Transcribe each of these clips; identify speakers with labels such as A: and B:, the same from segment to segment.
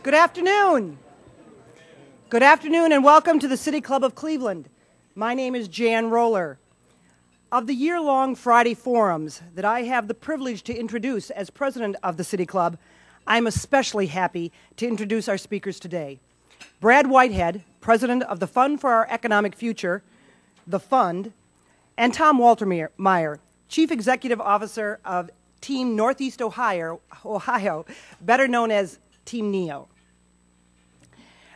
A: Good afternoon. Good afternoon and welcome to the City Club of Cleveland. My name is Jan Roller. Of the year-long Friday forums that I have the privilege to introduce as president of the City Club, I'm especially happy to introduce our speakers today. Brad Whitehead, president of the Fund for Our Economic Future, the Fund, and Tom Waltermire, chief executive officer of Team Northeast Ohio, better known as Team NEO.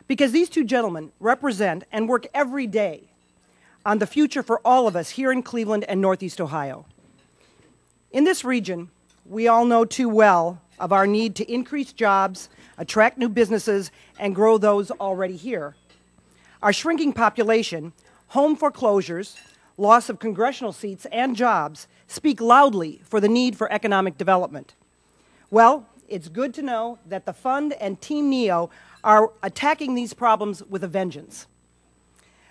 A: Because these two gentlemen represent and work every day on the future for all of us here in Cleveland and Northeast Ohio. In this region, we all know too well of our need to increase jobs, attract new businesses, and grow those already here. Our shrinking population, home foreclosures, loss of congressional seats, and jobs speak loudly for the need for economic development. Well, it's good to know that the Fund and Team NEO are attacking these problems with a vengeance.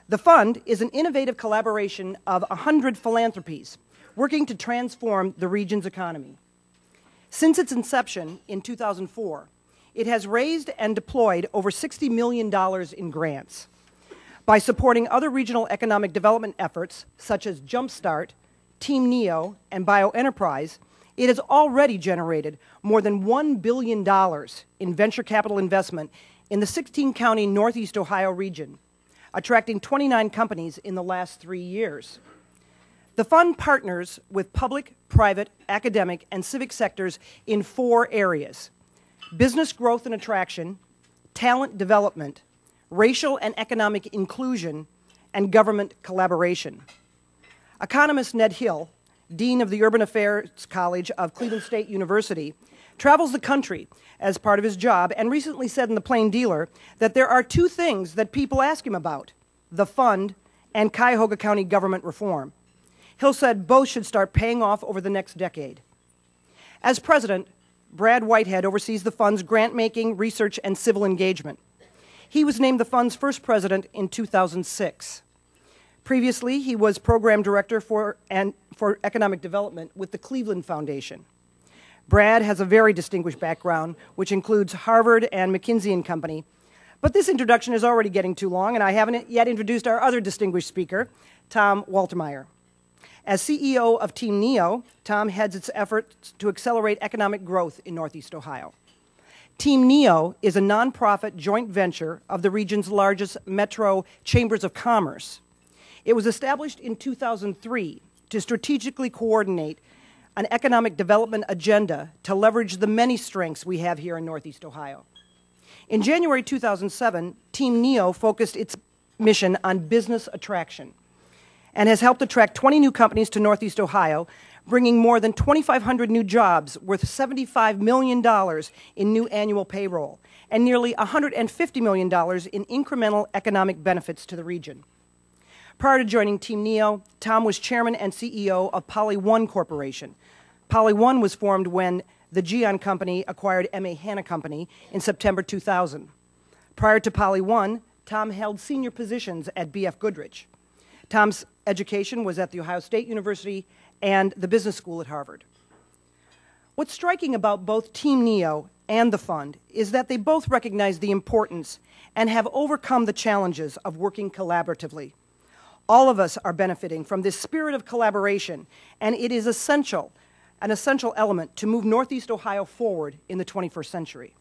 A: The Fund is an innovative collaboration of 100 philanthropies working to transform the region's economy. Since its inception in 2004, it has raised and deployed over $60 million in grants. By supporting other regional economic development efforts, such as Jumpstart, Team NEO, and Bioenterprise, it has already generated more than $1 billion in venture capital investment in the 16-county Northeast Ohio region, attracting 29 companies in the last 3 years. The Fund partners with public, private, academic, and civic sectors in 4 areas: business growth and attraction, talent development, racial and economic inclusion, and government collaboration. Economist Ned Hill, Dean of the Urban Affairs College of Cleveland State University, travels the country as part of his job and recently said in The Plain Dealer that there are 2 things that people ask him about: the Fund and Cuyahoga County government reform. Hill said both should start paying off over the next decade. As president, Brad Whitehead oversees the Fund's grant-making, research, and civil engagement. He was named the Fund's first president in 2006. Previously, he was program director for economic development with the Cleveland Foundation. Brad has a very distinguished background, which includes Harvard and McKinsey & Company. But this introduction is already getting too long, and I haven't yet introduced our other distinguished speaker, Tom Waltermire. As CEO of Team NEO, Tom heads its efforts to accelerate economic growth in Northeast Ohio. Team NEO is a nonprofit joint venture of the region's largest metro chambers of commerce. It was established in 2003 to strategically coordinate an economic development agenda to leverage the many strengths we have here in Northeast Ohio. In January 2007, Team NEO focused its mission on business attraction and has helped attract 20 new companies to Northeast Ohio, bringing more than 2,500 new jobs worth $75 million in new annual payroll and nearly $150 million in incremental economic benefits to the region. Prior to joining Team NEO, Tom was chairman and CEO of Poly1 Corporation. Poly1 was formed when the Geon Company acquired M.A. Hanna Company in September 2000. Prior to Poly1, Tom held senior positions at B.F. Goodrich. Tom's education was at The Ohio State University and the Business School at Harvard. What's striking about both Team NEO and the Fund is that they both recognize the importance and have overcome the challenges of working collaboratively. All of us are benefiting from this spirit of collaboration, and it is an essential element to move Northeast Ohio forward in the 21st century.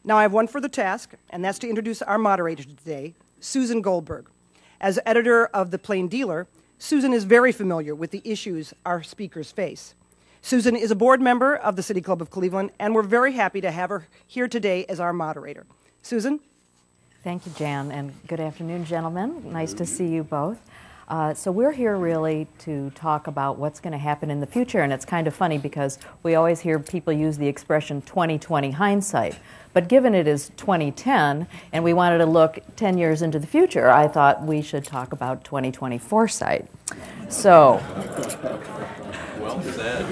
A: Now I have one further task, and that's to introduce our moderator today, Susan Goldberg. As editor of The Plain Dealer, Susan is very familiar with the issues our speakers face. Susan is a board member of the City Club of Cleveland, and we're very happy to have her here today as our moderator. Susan?
B: Thank you, Jan, and good afternoon, gentlemen. Nice to see you both. So we're here really to talk about what's going to happen in the future, and it's kind of funny because we always hear people use the expression 20/20 hindsight. But given it is 2010 and we wanted to look 10 years into the future, I thought we should talk about 2020 foresight. So,
C: well said.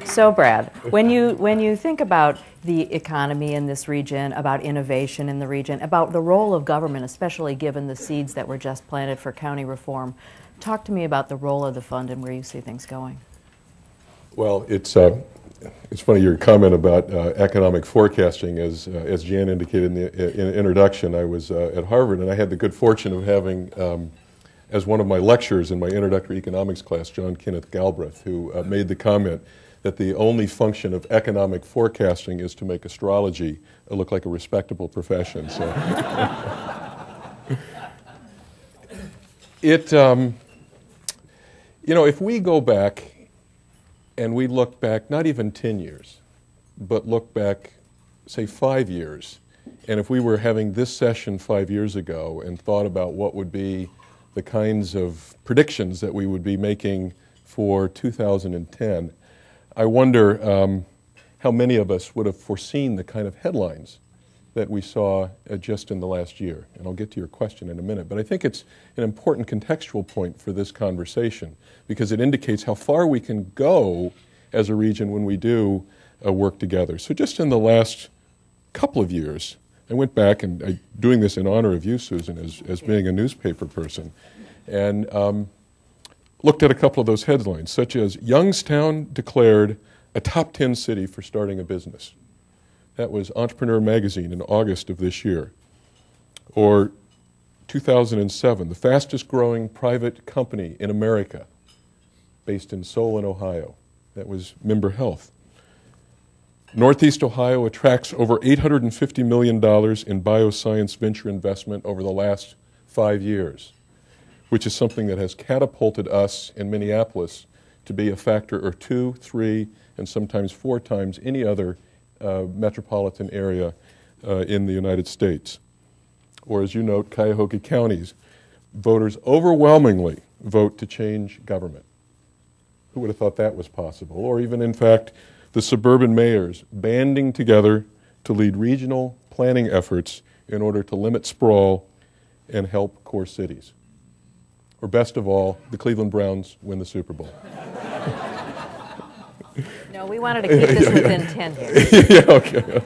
B: So Brad, when you think about the economy in this region, about innovation in the region, about the role of government, especially given the seeds that were just planted for county reform, talk to me about the role of the fund and where you see things going.
D: Well, it's It's funny, your comment about economic forecasting. As Jan indicated in the introduction, I was at Harvard, and I had the good fortune of having, as one of my lecturers in my introductory economics class, John Kenneth Galbraith, who made the comment that the only function of economic forecasting is to make astrology look like a respectable profession. So, if we go back and we look back, not even 10 years, but look back, say, 5 years, and if we were having this session 5 years ago and thought about what would be the kinds of predictions that we would be making for 2010, I wonder how many of us would have foreseen the kind of headlines that we saw just in the last year. And I'll get to your question in a minute. But I think it's an important contextual point for this conversation because it indicates how far we can go as a region when we do work together. So just in the last couple of years, I went back, and doing this in honor of you, Susan, as being a newspaper person, and looked at a couple of those headlines, such as Youngstown declared a top 10 city for starting a business. That was Entrepreneur Magazine in August of this year. Or 2007, the fastest growing private company in America, based in Solon, Ohio. That was Member Health. Northeast Ohio attracts over $850 million in bioscience venture investment over the last 5 years, which is something that has catapulted us in Minneapolis to be a factor or 2, 3, and sometimes 4 times any other metropolitan area in the United States. Or as you note, Cuyahoga County's voters overwhelmingly vote to change government. Who would have thought that was possible? Or even, in fact, the suburban mayors banding together to lead regional planning efforts in order to limit sprawl and help core cities. Or best of all, the Cleveland Browns win the Super Bowl.
B: No, we wanted to keep this within 10 years.
D: Yeah, okay.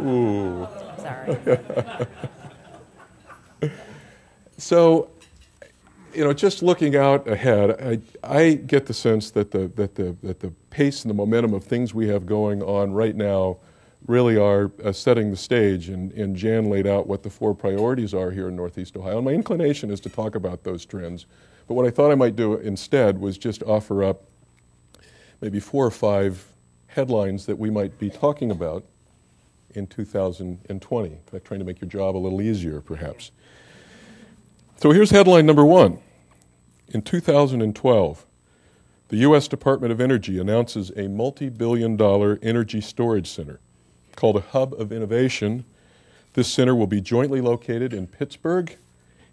D: Ooh.
B: Sorry.
D: So, just looking out ahead, I get the sense that the pace and the momentum of things we have going on right now really are setting the stage, and Jan laid out what the 4 priorities are here in Northeast Ohio. And my inclination is to talk about those trends, but what I thought I might do instead was just offer up maybe 4 or 5 headlines that we might be talking about in 2020, in fact, trying to make your job a little easier, perhaps. So here's headline number 1. In 2012, the U.S. Department of Energy announces a multi-billion-dollar energy storage center called a Hub of Innovation. This center will be jointly located in Pittsburgh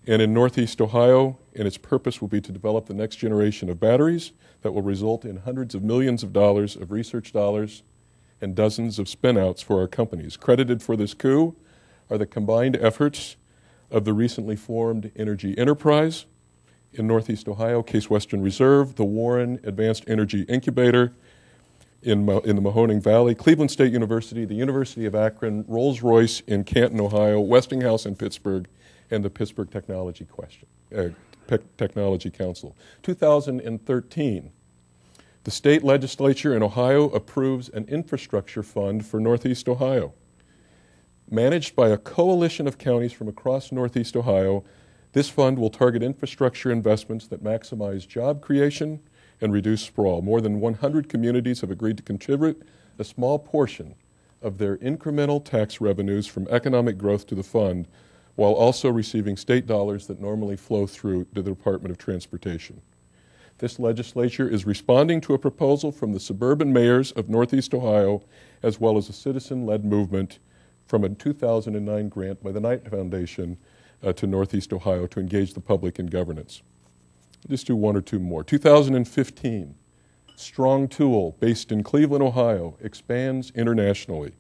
D: and in Northeast Ohio, and its purpose will be to develop the next generation of batteries that will result in hundreds of millions of dollars of research dollars and dozens of spin-outs for our companies. Credited for this coup are the combined efforts of the recently formed Energy Enterprise in Northeast Ohio, Case Western Reserve, the Warren Advanced Energy Incubator in the Mahoning Valley, Cleveland State University, the University of Akron, Rolls-Royce in Canton, Ohio, Westinghouse in Pittsburgh, and the Pittsburgh Technology Council. 2013, the state legislature in Ohio approves an infrastructure fund for Northeast Ohio. Managed by a coalition of counties from across Northeast Ohio, this fund will target infrastructure investments that maximize job creation and reduce sprawl. More than 100 communities have agreed to contribute a small portion of their incremental tax revenues from economic growth to the fund, while also receiving state dollars that normally flow through to the Department of Transportation. This legislature is responding to a proposal from the suburban mayors of Northeast Ohio, as well as a citizen-led movement from a 2009 grant by the Knight Foundation to Northeast Ohio to engage the public in governance. I'll just do 1 or 2 more. 2015, Strong Tool, based in Cleveland, Ohio, expands internationally.